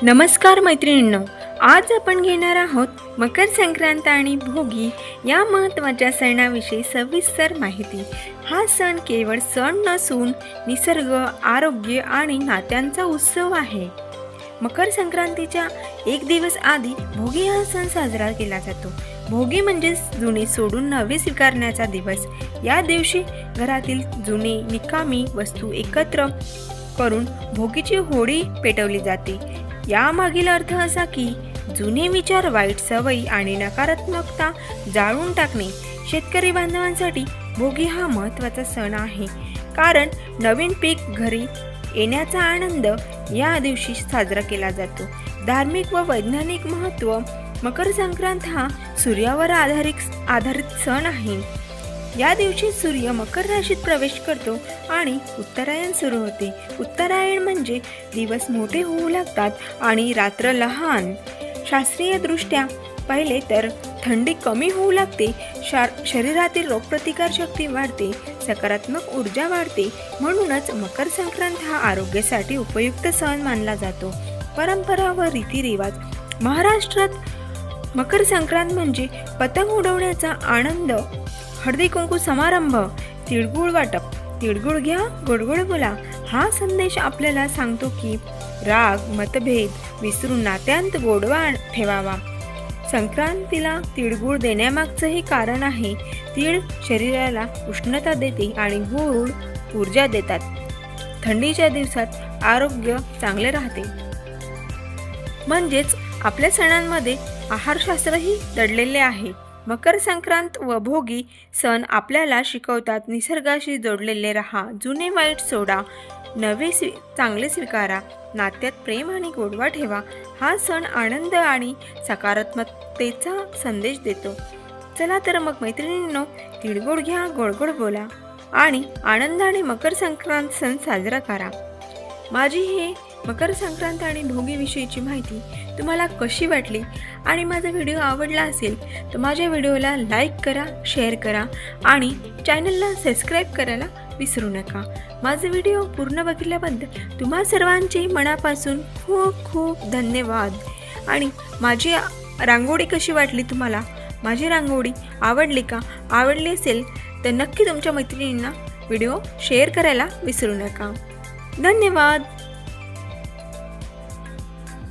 नमस्कार मैत्रिणींनो, आज आपण घेणार आहोत मकर संक्रांत आणि भोगी या महत्त्वाच्या सणाविषयी सविस्तर माहिती। हा सण केवळ सण नसून निसर्ग, आरोग्य आणि नात्यांचा उत्सव आहे। मकर संक्रांतीच्या एक दिवस आधी भोगी हा सण साजरा केला जातो। भोगी म्हणजे जुने सोडून नवे स्वीकारण्याचा दिवस। या दिवशी घरातील जुने निकामी वस्तू एकत्र करून भोगीची होळी पेटवली जाते। यामागील अर्थ असा की जुने विचार, वाईट सवयी आणि नकारात्मकता जाळून टाकणे। शेतकरी बांधवांसाठी भोगी हा महत्त्वाचा सण आहे, कारण नवीन पीक घरी येण्याचा आनंद या दिवशी साजरा केला जातो। धार्मिक व वैज्ञानिक महत्त्व: मकर संक्रांत हा सूर्यावर आधारित सण आहे। या दिवशी सूर्य मकर राशीत प्रवेश करतो आणि उत्तरायण सुरू होते। उत्तरायण म्हणजे दिवस मोठे होऊ लागतात आणि रात्र लहान। शास्त्रीयदृष्ट्या पाहिले तर थंडी कमी होऊ लागते, शरीरातील रोगप्रतिकार शक्ती वाढते, सकारात्मक ऊर्जा वाढते। म्हणूनच मकर संक्रांत हा आरोग्यासाठी उपयुक्त सण मानला जातो। परंपरा व रीतिरिवाज: महाराष्ट्रात मकर संक्रांत म्हणजे पतंग उडवण्याचा आनंद, हळदी कुंकू समारंभ, तिळगुळ वाटप। तिळगुळ घ्या, गोड गोड बोला हा संदेश आपल्याला सांगतो की राग, मतभेद विसरून नात्यांत गोडवा ठेवावा। संक्रांतीला तिळगुळ देण्यामागचंही कारण आहे। तीळ शरीराला उष्णता देते आणि गूळ ऊर्जा देतात। थंडीच्या दिवसात आरोग्य चांगले राहते। म्हणजेच आपल्या सणांमध्ये आहारशास्त्रही दडलेले आहे। मकर संक्रांत व भोगी सण आपल्याला शिकवतात, निसर्गाशी जोडलेले रहा, जुने वाईट सोडा, नवे चांगले स्वीकारा, नात्यात प्रेम आणि गोडवा ठेवा। हा सण आनंद आणि सकारात्मकतेचा संदेश देतो। चला तर मग मैत्रिणींनो, तिळगुळ घ्या, गोड गोड बोला आणि आनंदाने मकर संक्रांत सण साजरा करा। माझी हे मकर संक्रांत आणि भोगी विषयीची माहिती तुम्हाला कशी वाटली आणि माझा व्हिडिओ आवडला असेल तर माझ्या व्हिडिओला लाईक करा, शेअर करा आणि चॅनलला सबस्क्राईब करायला विसरू नका। माझा व्हिडिओ पूर्ण बघितल्याबद्दल तुम्हा सर्वांचे मनापासून खूप खूप धन्यवाद। आणि माझी रांगोळी कशी वाटली तुम्हाला? माझी रांगोळी आवडली का? आवडली असेल तर नक्की तुमच्या मैत्रिणींना व्हिडिओ शेअर करायला विसरू नका। धन्यवाद।